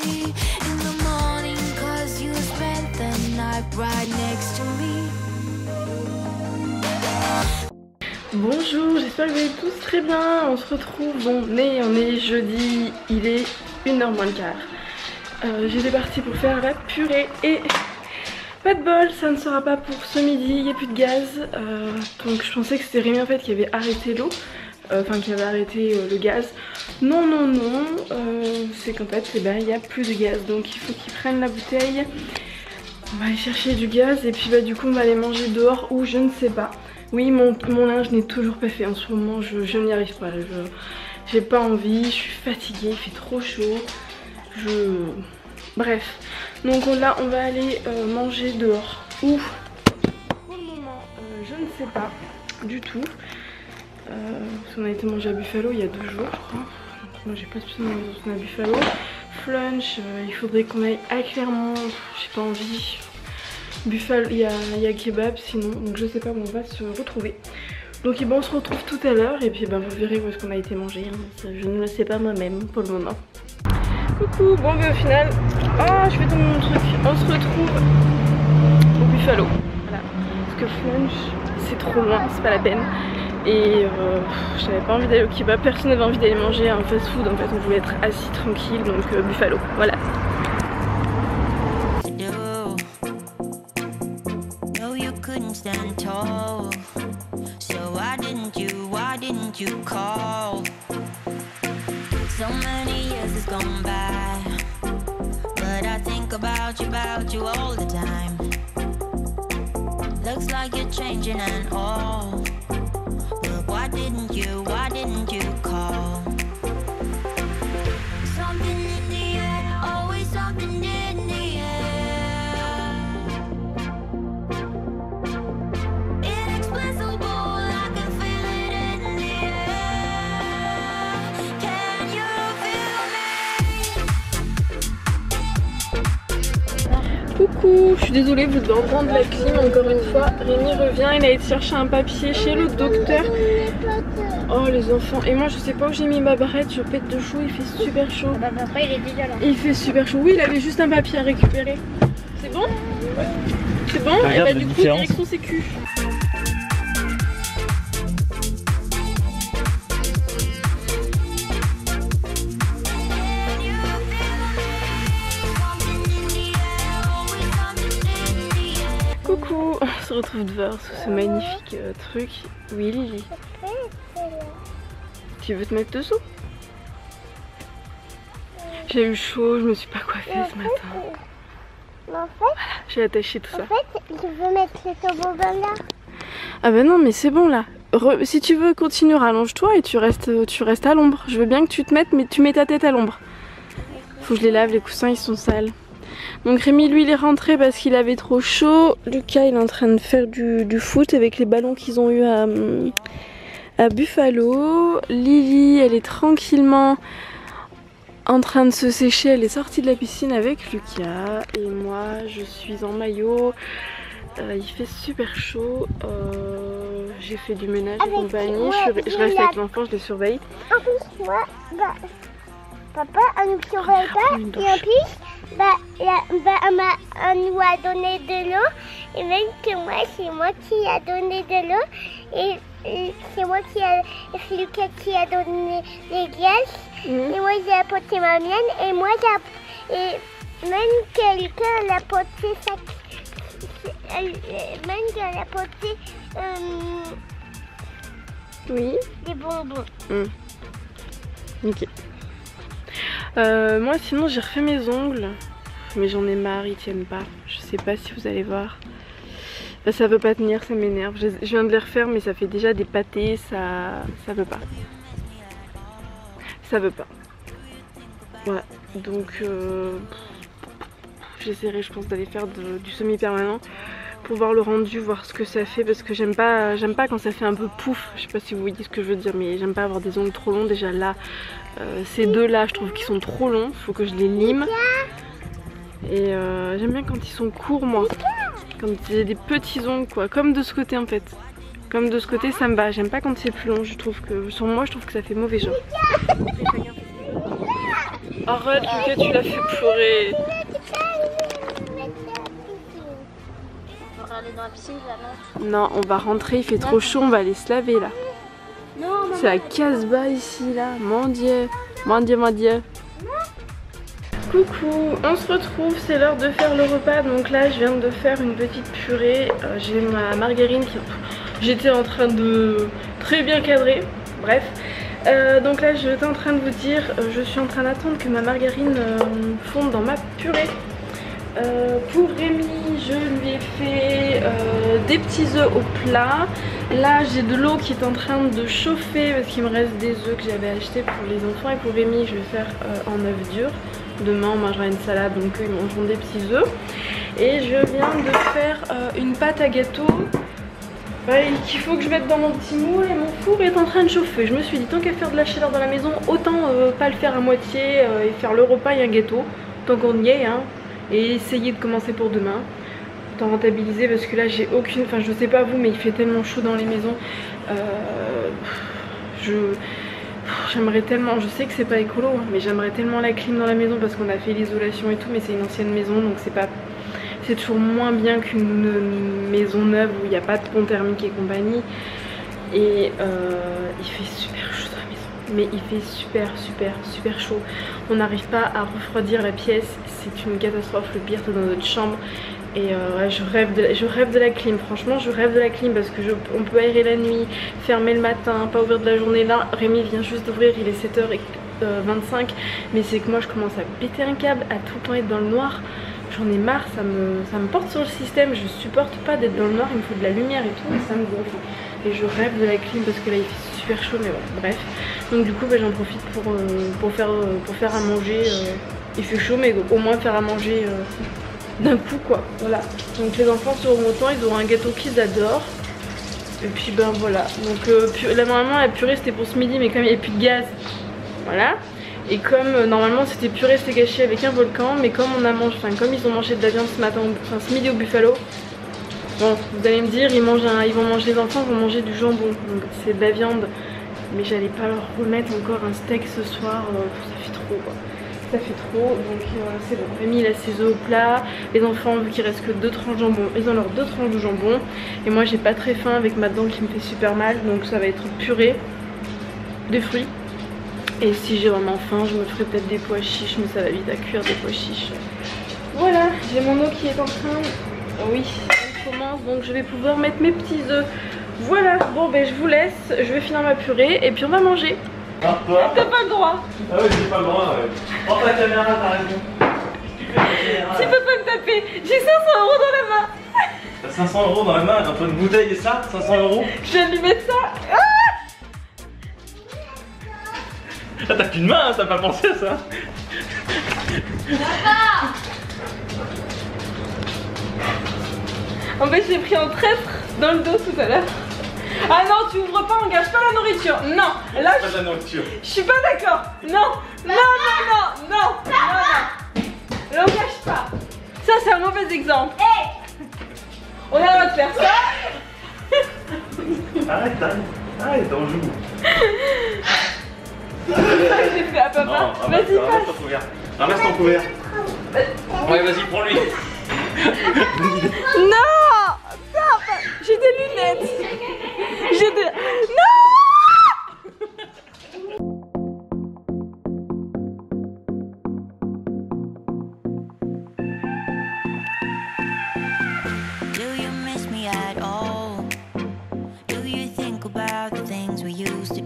me in the morning, 'cause you spent the night right next to me. Bonjour, j'espère que vous allez tous très bien. On se retrouve, on est jeudi, il est 1h moins le quart. J'étais partie pour faire la purée et pas de bol, ça ne sera pas pour ce midi, il n'y a plus de gaz. Donc je pensais que c'était Rémi en fait qui avait arrêté l'eau, enfin qui avait arrêté le gaz. Non, c'est qu'en fait il n'y a plus de gaz, donc il faut qu'ils prennent la bouteille. On va aller chercher du gaz et puis du coup on va aller manger dehors ou je ne sais pas. Oui, mon linge n'est toujours pas fait en ce moment, je n'y arrive pas. J'ai pas envie, je suis fatiguée, il fait trop chaud. Bref, donc là on va aller manger dehors. Ou pour le moment, je ne sais pas du tout. Parce qu'on a été manger à Buffalo il y a 2 jours, je crois. Donc moi j'ai pas spécialement besoin à Buffalo. Flunch, il faudrait qu'on aille à Clermont, j'ai pas envie. Buffalo, il y a kebab sinon, donc je sais pas où on va se retrouver. Donc on se retrouve tout à l'heure et puis vous verrez où est-ce qu'on a été manger. Je ne le sais pas moi-même pour le moment. Coucou, bon au final, je vais tomber mon truc. On se retrouve au Buffalo. Voilà. Parce que Flunch, c'est trop loin, c'est pas la peine. Et j'avais pas envie d'aller au kebab, personne n'avait envie d'aller manger un fast food en fait, on voulait être assis tranquille, donc Buffalo, voilà. Stand tall, so why didn't you call? So many years has gone by, but I think about you all the time. Looks like you're changing and all, but why didn't you call? Something in the air, always something in the air. Coucou, je suis désolée, vous devez entendre la clim encore une fois. Rémi revient, il a été chercher un papier chez le docteur. Oh les enfants, et moi je sais pas où j'ai mis ma barrette, je pète de chaud, il fait super chaud. Après il est déjà là. Il fait super chaud, oui il avait juste un papier à récupérer. C'est bon? Ouais. C'est bon? Et du coup direction sécu. Coucou, on se retrouve dehors sous ce magnifique truc. Oui Lily. Tu veux te mettre dessous? J'ai eu chaud, je me suis pas coiffée ce matin. En fait, voilà, j'ai attaché tout ça. En fait, je veux mettre ce toboggan là. Ah bah non mais c'est bon là. Si tu veux continuer, rallonge-toi et tu restes à l'ombre. Je veux bien que tu te mettes, mais tu mets ta tête à l'ombre. Faut que je les lave, les coussins ils sont sales. Donc Rémi lui il est rentré parce qu'il avait trop chaud. Lucas il est en train de faire du foot avec les ballons qu'ils ont eu à Buffalo. Lily elle est tranquillement en train de se sécher, elle est sortie de la piscine avec Lucas. Et moi je suis en maillot, il fait super chaud. J'ai fait du ménage et compagnie, je reste avec l'enfant, je les surveille. En plus moi, papa on ne surveille pas et en plus on nous a donné de l'eau et même que moi c'est moi qui a donné de l'eau et c'est moi c'est Lucas qui a donné les glaces et moi j'ai apporté ma mienne et moi et même que Lucas a apporté même qu'elle a apporté oui des bonbons. Ok. Moi sinon j'ai refait mes ongles, mais j'en ai marre, ils tiennent pas. Je sais pas si vous allez voir. Ça veut pas tenir, ça m'énerve. Je viens de les refaire mais ça fait déjà des pâtés, ça veut pas. Ça veut pas. Voilà, donc j'essaierai je pense d'aller faire du semi-permanent pour voir le rendu, voir ce que ça fait, parce que j'aime pas quand ça fait un peu pouf. Je sais pas si vous voyez ce que je veux dire, mais j'aime pas avoir des ongles trop longs. Déjà là, ces deux là je trouve qu'ils sont trop longs, faut que je les lime. Et j'aime bien quand ils sont courts moi, quand j'ai des petits ongles quoi, comme de ce côté en fait. Comme de ce côté ça me va, j'aime pas quand c'est plus long, je trouve que sur moi je trouve que ça fait mauvais genre. Arrête, Lucas, tu l'as fait pleurer. On va aller dans la piscine là, Non, on va rentrer, il fait trop chaud, on va aller se laver là. non? Non, C'est la casse-bas ici là, mon dieu, mon dieu, mon dieu. Coucou, on se retrouve, c'est l'heure de faire le repas. Donc là je viens de faire une petite purée, j'ai ma margarine qui... J'étais en train de très bien cadrer, bref. Donc là j'étais en train de vous dire, je suis en train d'attendre que ma margarine fonde dans ma purée. Pour Rémi, je lui ai fait des petits œufs au plat. Là j'ai de l'eau qui est en train de chauffer parce qu'il me reste des œufs que j'avais achetés pour les enfants. Et pour Rémi je vais faire en œuf dur. Demain on mangera une salade, donc eux ils mangeront des petits œufs. Et je viens de faire une pâte à gâteau qu'il faut que je mette dans mon petit moule. Et mon four est en train de chauffer. Je me suis dit tant qu'à faire de la chaleur dans la maison, autant pas le faire à moitié et faire le repas et un gâteau. Tant qu'on y est hein. Et essayer de commencer pour demain. Autant rentabiliser parce que là j'ai aucune... Enfin je sais pas vous mais il fait tellement chaud dans les maisons. J'aimerais tellement, je sais que c'est pas écolo hein, mais j'aimerais tellement la clim dans la maison parce qu'on a fait l'isolation et tout, mais c'est une ancienne maison donc c'est pas... C'est toujours moins bien qu'une maison neuve où il n'y a pas de pont thermique et compagnie. Et il fait super chaud dans la maison. Mais il fait super chaud. On n'arrive pas à refroidir la pièce. C'est une catastrophe. Le pire c'est dans notre chambre. Et ouais, je rêve de la clim. Franchement je rêve de la clim parce que on peut aérer la nuit, fermer le matin, pas ouvrir de la journée. Là Rémi vient juste d'ouvrir, il est 7h25. Mais c'est que moi je commence à péter un câble, à tout le temps être dans le noir. J'en ai marre, ça me porte sur le système. Je supporte pas d'être dans le noir, il me faut de la lumière et tout, et ça me gonfle. Et je rêve de la clim parce que là il fait super chaud, mais bon, bref. Donc du coup bah, j'en profite pour faire à manger. Il fait chaud mais au moins faire à manger d'un coup quoi, voilà. Donc les enfants seront contents, ils auront un gâteau qu'ils adorent. Et puis ben voilà, donc là normalement la purée c'était pour ce midi mais comme il n'y a plus de gaz, voilà. Et comme normalement c'était purée, c'était gâché avec un volcan, mais comme on a mangé, enfin comme ils ont mangé de la viande ce matin, enfin ce midi au Buffalo, bon vous allez me dire ils vont manger, les enfants vont manger du jambon, donc c'est de la viande, mais j'allais pas leur remettre encore un steak ce soir, ça fait trop quoi. Ça fait trop, donc c'est bon. Rémi il a ses œufs au plat, les enfants vu qu'il reste que 2 tranches de jambon, ils ont leurs 2 tranches de jambon, et moi j'ai pas très faim avec ma dent qui me fait super mal, donc ça va être purée, des fruits. Et si j'ai vraiment faim, je me ferai peut-être des pois chiches, mais ça va vite à cuire des pois chiches. Voilà, j'ai mon eau qui est en train... Oui, elle commence, donc je vais pouvoir mettre mes petits œufs. Voilà, bon ben je vous laisse, je vais finir ma purée et puis on va manger. Ah, toi? T'as pas le droit. Ah oui, j'ai pas le droit, ouais. Prends ta caméra, t'as raison. Tu peux pas me taper, j'ai 500 € dans la main. T'as 500 € dans la main, entre une bouteille et ça, 500 €. Je viens de lui mettre ça. Ah, t'as qu'une main, hein, t'as pas pensé à ça. En fait j'ai pris un traître dans le dos tout à l'heure. Ah non, tu ouvres pas, on gâche pas la nourriture. Non, là Pas de la nourriture. je suis pas d'accord. Non, non. Là on gâche pas. Ça c'est un mauvais exemple. On a le droit de faire ça. Arrête, on joue. J'ai fait à papa. Vas-y passe. Ramasse ton couvert. Ramasse ton couvert. Ouais, vas-y, prends-lui. Non, j'ai des lunettes. Non. Do you miss me at all? Do you think about the things we used to